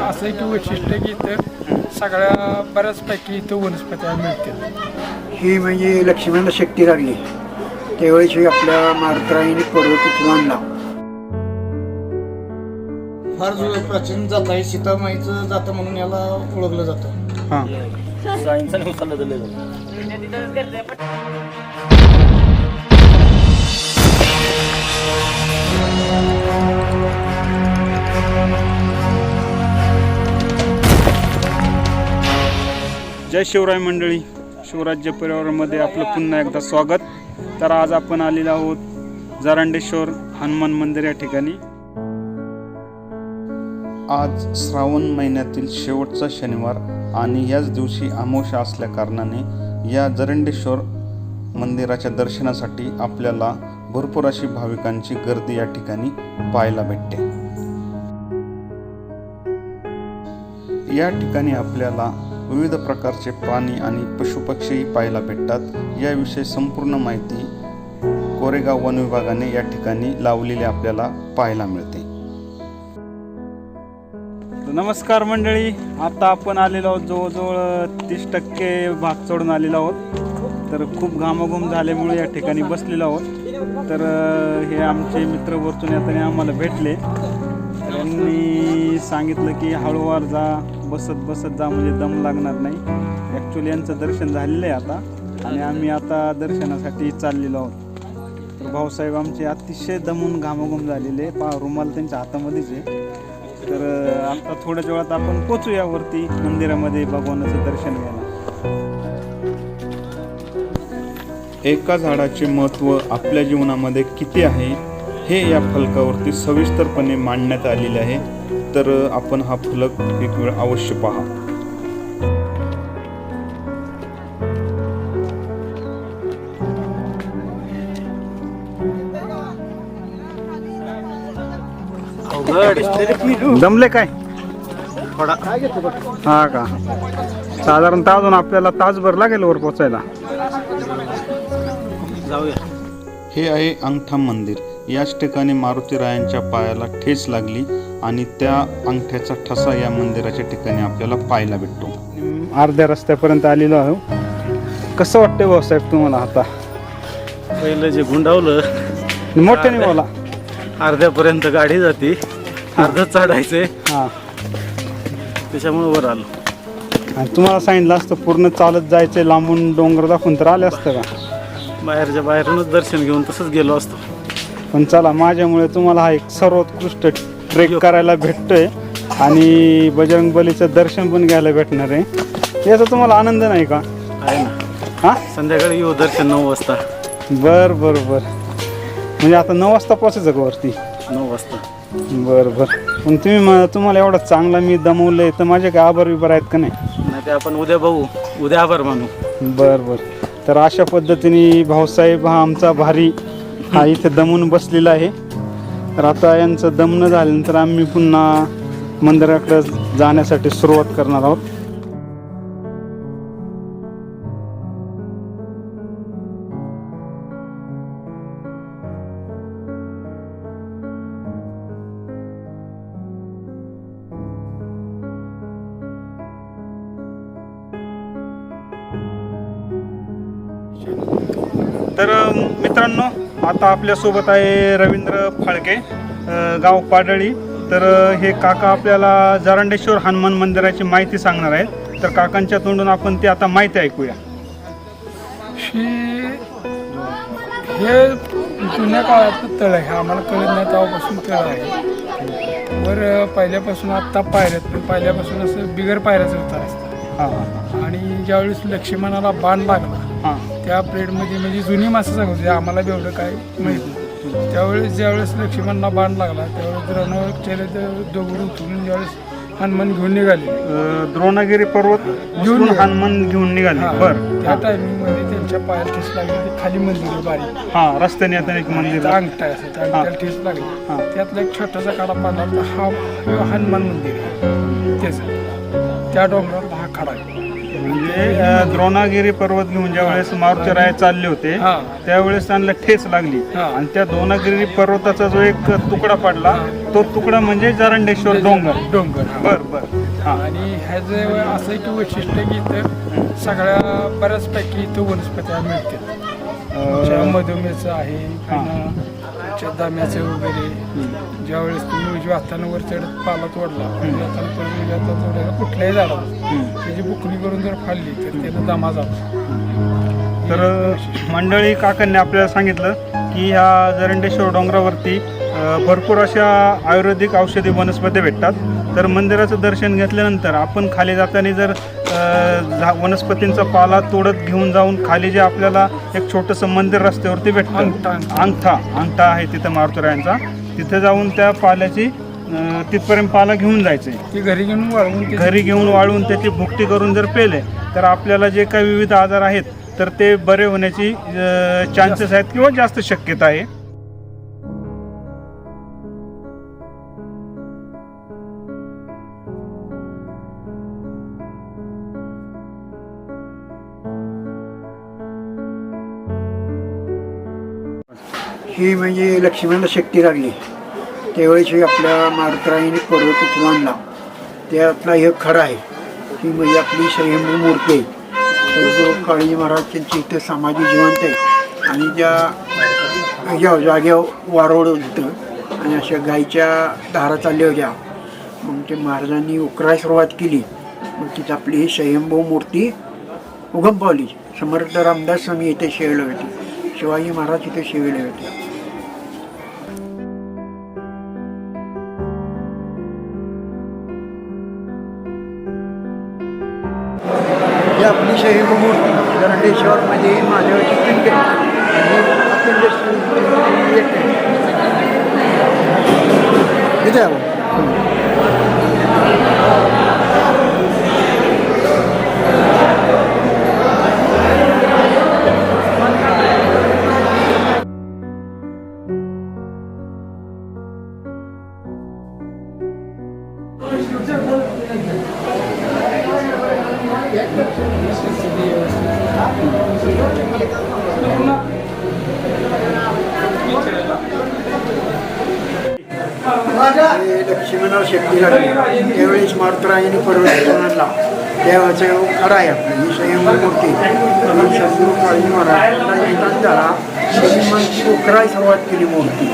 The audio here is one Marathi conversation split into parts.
असं एक वैशिष्ट्य की इथं सगळ्या बऱ्याचपैकी इथं वनस्पत्या मिळतील. ही म्हणजे लक्ष्मणाला शक्ती लागली त्यावेळेस आपल्या मारुतरायाने पर्वत उचलून आणला. फार जुनं प्राचीन जात आहे, सीतामाईचं जातं म्हणून याला ओळखलं जातं. हां जय शिवराय मंडळी, शिवराज्य परिवारामध्ये आपलं पुन्हा एकदा स्वागत. तर आज आपण आलेलो आहोत जरांडेश्वर हनुमान मंदिर या ठिकाणी. आज श्रावण महिन्यातील शेवटचा शनिवार आणि याच दिवशी अमावस्या असल्या कारणाने या जरांडेश्वर मंदिराच्या दर्शनासाठी आपल्याला भरपूर अशी भाविकांची गर्दी या ठिकाणी पाहायला भेटते. या ठिकाणी आपल्याला विविध प्रकारचे प्राणी आणि पशुपक्षीही पाहायला भेटतात. याविषयी संपूर्ण माहिती कोरेगाव वन विभागाने या ठिकाणी लावलेली आपल्याला पाहायला मिळते. नमस्कार मंडळी, आता आपण आलेलो आहोत जवळजवळ 30% भाग चढून आलेलो आहोत. तर खूप घामाघूम झाल्यामुळे या ठिकाणी बसलेलो आहोत. तर हे आमचे मित्र वरतून येताना आम्हाला भेटले. त्यांनी सांगितलं की हळूवार जा, बसत बसत जा, म्हणजे दम लागणार नाही. ॲक्च्युली यांचं दर्शन झालेलं आहे आता आणि आम्ही आता दर्शनासाठी चाललेलो आहोत. तर भाऊसाहेब आमचे अतिशय दमून घामाघूम झालेले, रुमाल त्यांच्या हातामध्येच आहे. तर आता थोड्याच वेळात आपण पोचूया वरती मंदिरामध्ये भगवानाचं दर्शन घ्यायला. एका झाडाचे महत्त्व आपल्या जीवनामध्ये किती आहे हे या फलकावरती सविस्तरपणे मांडण्यात आलेले आहे. तर आपण हा फलक एक वेळ अवश्य पहा. जमले काय थोडा? हा का, साधारणतः अजून आपल्याला तासभर लागेल वर पोचायला. जाऊया. हे आहे अंगठा मंदिर. याच ठिकाणी मारुतीरायांच्या पायाला ठेच लागली आणि त्या अंगठ्याचा ठसा या मंदिराच्या ठिकाणी आपल्याला पाहायला भेटतो. अर्ध्या रस्त्यापर्यंत आलेलो आहो. कसं वाटतंय भाऊसाहेब तुम्हाला? आता पहिलं जे गुंडावलं मोठ्याने बोला. अर्ध्यापर्यंत गाडी जाते, अर्ध चढायचे, हां, त्याच्यामुळे वर आलो. आणि तुम्हाला सांगितलं असतं पूर्ण चालत जायचं, लांबून डोंगर दाखवून, तर आले असतं का? बाहेरच्या बाहेरूनच दर्शन घेऊन तसंच गेलो असतो. पण चला, माझ्यामुळे तुम्हाला हा एक सर्वोत्कृष्ट ट्रेक करायला भेटतोय आणि बजरंग बलीचं दर्शन पण घ्यायला भेटणार आहे. याचा तुम्हाला आनंद नाही का? आहे ना. हां, संध्याकाळी येऊ दर्शन 9 वाजता. बरं बरं बरं. म्हणजे आता 9 वाजता पोचायचं का वरती? 9 वाजता. बरं बरं. पण तुम्हाला एवढा चांगला मी दमवलं आहे, तर माझे काय आभार विभार आहेत का नाही? नाही ते आपण उद्या बघू, उद्या आभार मानू. बरं बरं. तर अशा पद्धतीने भाऊसाहेब हा आमचा भारी हा इथे दमून बसलेला आहे. तर आता यांचं दमनं झाल्यानंतर आम्ही पुन्हा मंदिराकडे जाण्यासाठी सुरुवात करणार आहोत. तर मित्रांनो, आता आपल्यासोबत आहे रवींद्र फाळके, गाव पाडळी. तर हे काका आपल्याला जरांडेश्वर हनुमान मंदिराची माहिती सांगणार आहेत. तर काकांच्या तोंडून आपण ती आता माहिती ऐकूया. हे जुन्या काळातलं तळ आहे, आम्हाला कळत नाही तेव्हापासून तळ आहे. वर पहिल्यापासून आत्ता पायऱ्यात, पण पहिल्यापासून असं बिगर पायऱ्याचं उतार असतं. हां, आणि ज्यावेळेस लक्ष्मणाला बाण लागला हां, त्या पिरियडमध्ये, म्हणजे जुनी माणसं सांगत आम्हाला बी एवढं काय माहीत नाही. ज्यावेळेस लक्ष्मणाला बाण लागला त्यावेळेस रणवटचे दगड उचलून ज्यावेळेस हनुमान घेऊन निघाले, द्रोणगिरी पर्वत घेऊन हनुमान घेऊन निघाले. बरं. त्या टायमिंगमध्ये त्यांच्या पायात ठेस लागली. ते खाली मंदिर आहे बारीक, हां, रस्त्याने येताना एक मंदिर अंगठा असं त्याला ठेस लागली. त्यातला एक छोटासा काढा पाडला तर हा हनुमान मंदिर आहे. त्याचं त्या डोंगरात हा खडा आहे. म्हणजे द्रोणागिरी पर्वत घेऊन ज्या वेळेस मारुतीराय चालले होते हा. त्यावेळेस त्यांना ठेच लागली हा. आणि त्या द्रोणागिरी पर्वताचा जो एक तुकडा पडला तो तुकडा म्हणजे जरंडेश्वर डोंगर. डोंगर हा. बर बर हा आणि ह्याचं असं एक वैशिष्ट्य की इथं सगळ्या बऱ्याचपैकी इथं वनस्पत्या मिळतात. मधुमेचं आहे पुन्हा दाम्याचं वगैरे. ज्यावेळेस तुम्ही उजव्या हातानं वर चढत पाला तोडला उजव्या हातानं परत उजव्या हातानं तोडायला कुठल्याही झाडाला त्याची बुकणी करून जर फाडली तर त्यानं दमा जातो. तर मंडळी काकांनी आपल्याला सांगितलं की ह्या जरंडेश्वर डोंगरावरती भरपूर अशा आयुर्वेदिक औषधी वनस्पती भेटतात. तर मंदिराचं दर्शन घेतल्यानंतर आपण खाली जाताना जर वनस्पतींचा पाला तोडत घेऊन जाऊन खाली जे आपल्याला एक छोटंसं मंदिर रस्त्यावरती भेटतं, अंगठा आहे तिथं मारुतीरायांचा, तिथे जाऊन त्या पाल्याची तिथपर्यंत पाला घेऊन जायचं आहे. ती घरी घेऊन वाळवून त्याची भुकटी करून जर पेले तर आपल्याला जे काही विविध आजार आहेत तर ते बरे होण्याची चान्सेस आहेत किंवा जास्त शक्यता आहे. ही म्हणजे लक्ष्मणाला शक्ती लागली त्यावेळेची आपल्या मारुतीरायाने पर्वत उचलून त्यातला एक खडा आहे. ही म्हणजे आपली स्वयंभू मूर्ती आहे. तर जो काळी महाराजांची इथं समाधी जिवंत आहे आणि त्या जागेवर वारवड होतं आणि अशा गायीच्या धारा चालल्या होत्या. मग ते महाराजांनी उकरायला सुरुवात केली. मग तिथं आपली ही स्वयंभू मूर्ती उगम पावली. समर्थ रामदास स्वामी इथे शेवले होते, शिवाजी महाराज इथे शेवले होते. ही आपली स्वयंभू मूर्ती जरंडेश्वरमध्ये महादेवाची पिंड आहे आणि अखंड श्री एक आहे. इथे आहे. लक्ष्मणाला शक्ती लागली त्यावेळेस मारुतीरायाने पर्वत आणला. देवाचं खडा आहे आपलं ही स्वयंभू मूर्ती. शंभू काळी महाराजांना येतात झाला त्यांनी उकरायला सुरुवात केली मूर्ती.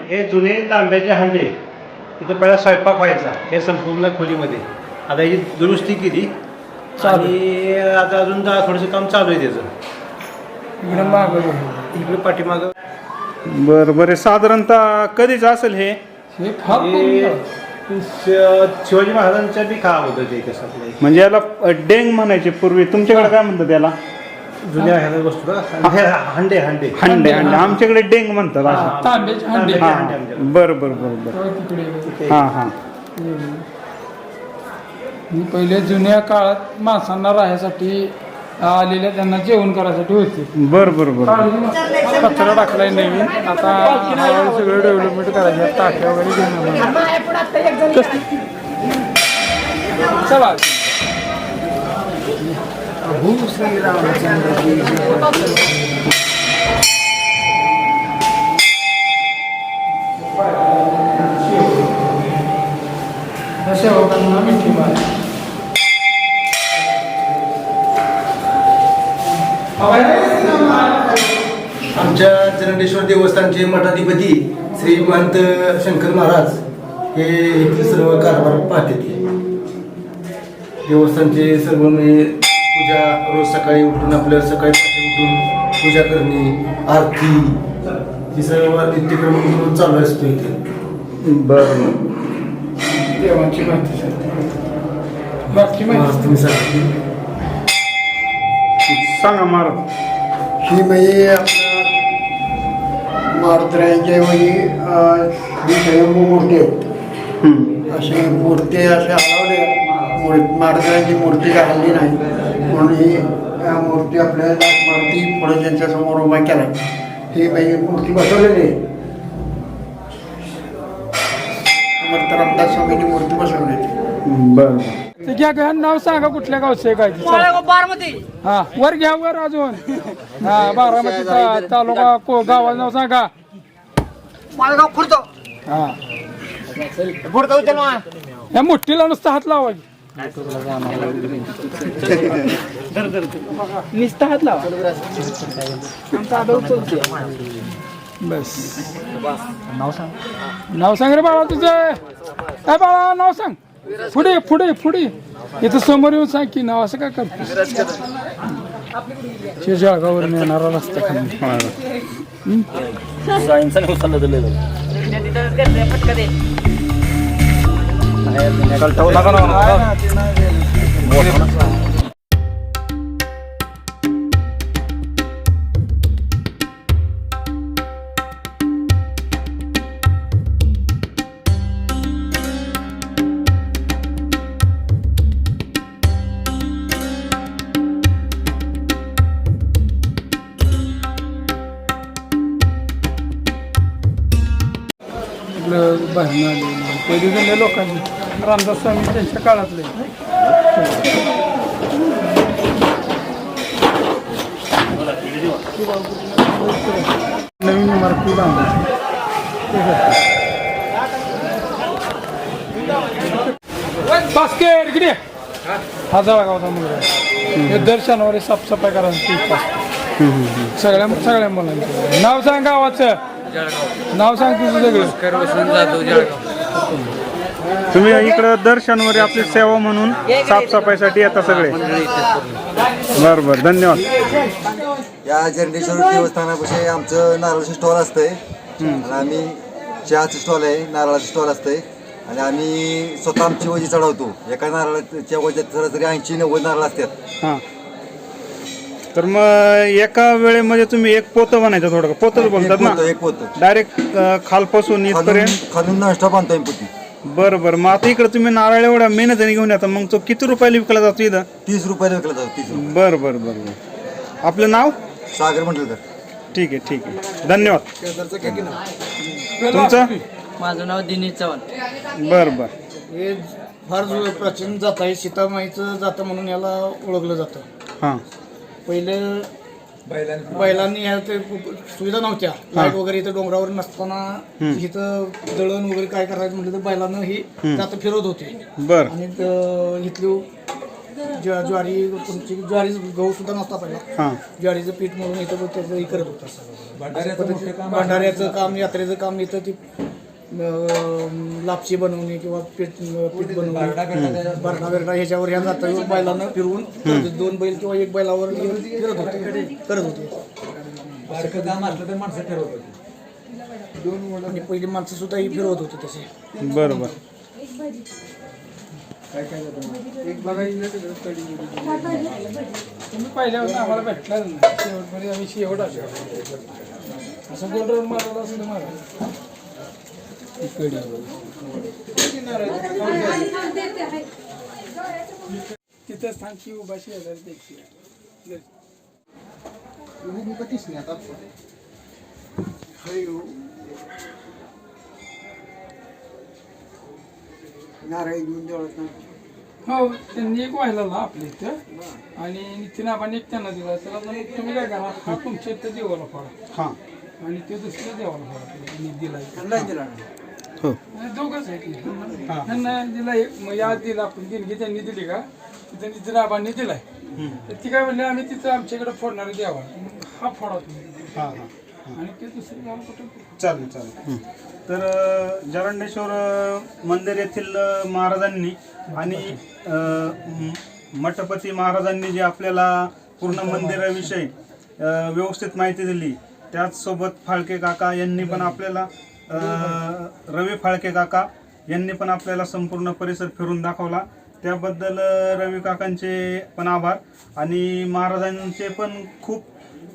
हे जुने तांब्याचे हांडे तिथं पहिला स्वयंपाक व्हायचा हे संपूर्ण खोलीमध्ये. आता ही दुरुस्ती केली आणि आता अजून थोडंसं काम चालू आहे त्याचं. इकडे पाठीमागं. बरं साधारणतः कधीच असेल हे? शिवाजी महाराजांच्या बी काळ होतं ते कसं. म्हणजे याला डेंग म्हणायचे पूर्वी, तुमच्याकडे काय म्हणतात त्याला? जुन्या ह्याला वस्तू हांडे हांडे हंडे आमच्याकडे डेंग म्हणतात असं. तांब्याचे हांडे. बरं. हां. ही पहिले जुन्या काळात माणसांना राहण्यासाठी आलेल्या त्यांना जेवण करायसाठी होती. बर बर बर कचरा टाकलाय नवीन. आता हळूहळू सगळं डेव्हलपमेंट करायचं, टाक्या वगैरे घेऊन चला. प्रभू श्रीरामचंद्र सेवकांना मिठी मार. आमच्या चरंडेश्वर देवस्थानचे मठाधिपती श्री महंत शंकर महाराज हे इथले सर्व कारभार पाहते. देवस्थानचे सर्व म्हणजे पूजा रोज सकाळी उठून आपलं सकाळी उठून पूजा करणे, आरती ही सर्व नित्यक्रम रोज चालू असतो इथे. बर देवांची माहिती सांगते. बाकी माहिती तुम्ही सांगा. सांगा महाराज. ही म्हणजे आपल्या मारुतीरायांच्या म्हणजे ही स्वयंभू मूर्ती आहेत. असे मूर्ती असे हलवले, मारुतीरायांची मूर्ती हल्ली नाही म्हणून ही मूर्ती आपल्याला मारुती पुढे त्यांच्या समोर उभा केला. ही म्हणजे मूर्ती बसवलेली आहे. समर्थ रामदास स्वामींनी मूर्ती बसवलेली. बर ते घ्या घ्या. नाव सांगा कुठल्या गावचं आहे काय ते. हा वर घ्या वर अजून. हा बारामती तालुका गावाचं नाव सांगा. हा या मुठ्ठीला नुसता हात लावा. नुसता हात लावा. बस नाव सांग रे बाळा तुझं. काय बाळा नाव सांग. पुढे पुढे पुढे इथं समोर येऊन सांग की नाव. असं काय करतो जळगाववरून येणारा रस्ता खाली. बाहेर आले पहिले झाले लोकांनी. रामदास स्वामी त्यांच्या काळातले. नवीन इमारती बांधायची. बास्केट किती हा जळगावचा मुलगा. हे दर शनिवारी साफसफाई करायची सगळ्या मुलांचं. नाव सांग गावाचं. नाव सांग तुझं सगळं. तुम्ही इकडं दर शनिवारी आपली सेवा म्हणून साफसफाईसाठी येता सगळे. बर बर धन्यवाद. या चरंडेश्वर देवस्थानापाशी आमचं नारळाचं स्टॉल असतंय आणि आम्ही चहाचं स्टॉल आहे, नारळाचं स्टॉल असतंय आणि आम्ही स्वतः आमची वजी चढवतो. एका नारळाच्या वज्यात सरासरी 80-90 नारळ असतात. हां तर मग एका वेळेमध्ये तुम्ही एक पोतं बनायचं. थोडं पोतच बोलतात ना. एक पोत डायरेक्ट खालपासून इथपर्यंत खालून नॉनस्टॉप आणतो आम्ही पोती. बरं बरं. मग आता इकडे तुम्ही नारळ एवढ्या मेहनतीने घेऊन येता, मग तो किती रुपयाला विकला जातो इथं? 30 रुपयाला विकला जातो. 30 रुपये. बरं बरं बरं बरं. आपलं नाव? सागर मंडलकर. ठीक आहे ठीक आहे धन्यवाद. तुमचं? माझं नाव दिनेश चव्हाण. बरं बरं. हे फार प्राचीन जात आहे. सीतामाईचं जातं म्हणून याला ओळखलं जातं. हां पहिले बैलांनी ह्या ते सुविधा नव्हत्या. लाईट वगैरे इथं डोंगरावर नसताना इथं दळण वगैरे काय करायचं म्हटलं तर बैलांना ही जातं फिरवत होते. बरं. आणि इथली ज्वारी ज्वारी गहू सुद्धा नसता पहिला. हां ज्वारीचं पीठ म्हणून इथं त्याचं हे करत होतं. भंडाऱ्याचं काम, यात्रेचं काम इथं ती लापशी बनवणे किंवा पीठ बनवणे, बरडा बिरडा ह्याच्यावर ह्या जाता बैलांना फिरवून 2 बैल किंवा 1 बैलावर फिरत होते करत होते. आणि पहिली माणसं सुद्धा ही फिरवत होती तसे. बरं बरं. तुम्ही पहिल्यावर आम्हाला भेटणार नाही. शेवटमध्ये आम्ही शेवट असं गोल्डवर मारला असं मारा. तिथं स्थानची उभाशी हजार द्यायची. नारळ घेऊन देवळात हो त्यांनी एक व्हायला आपल्या इथं आणि नितीन आबाने एक त्यांना दिला. त्याला म्हणून तुम्ही काय करा हा तुमच्या इथं देवाला फोडा हां आणि ते दुसऱ्या देवाला फोडा मी दिला त्यांना दिला हो आणि दोघंच आहे की त्यांना दिला एक मग याद दिला आपण देणगी त्यांनी दिली का तिथं नितीन आबांनी दिलाय. तर ती काय म्हणले आम्ही तिथं आमच्याकडे फोडणारे द्यावा हा फोडा तुम्ही हां हां आणि ते दुसरे देवाला कुठं चालेल चालेल. तर जरंडेश्वर मंदिर येथील महाराजांनी आणि मठपती महाराजांनी जे आपल्याला पूर्ण मंदिराविषयी व्यवस्थित माहिती दिली, त्याचसोबत फाळके काका यांनी पण आपल्याला रवी फाळके काका यांनी पण आपल्याला संपूर्ण परिसर फिरून दाखवला. त्याबद्दल रवी काकांचे पण आभार आणि महाराजांचे पण खूप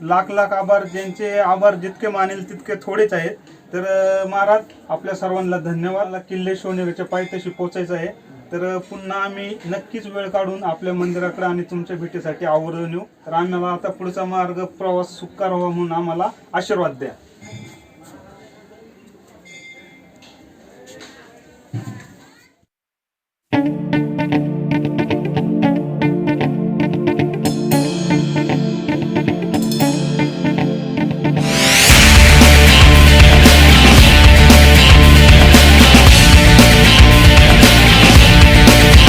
लाख लाख आभार. ज्यांचे आभार जितके मानेल तितके थोडेच आहेत. तर महाराज आपल्या सर्वांना धन्यवाद. किल्ले शिवनेरीच्या पायथ्याशी पोचायचं आहे, तर पुन्हा आम्ही नक्कीच वेळ काढून आपल्या मंदिराकडे आणि तुमच्या भेटीसाठी आवर्जून येऊ. तर आम्हाला आता पुढचा मार्ग प्रवास सुकर व्हावा म्हणून आम्हाला आशीर्वाद द्या.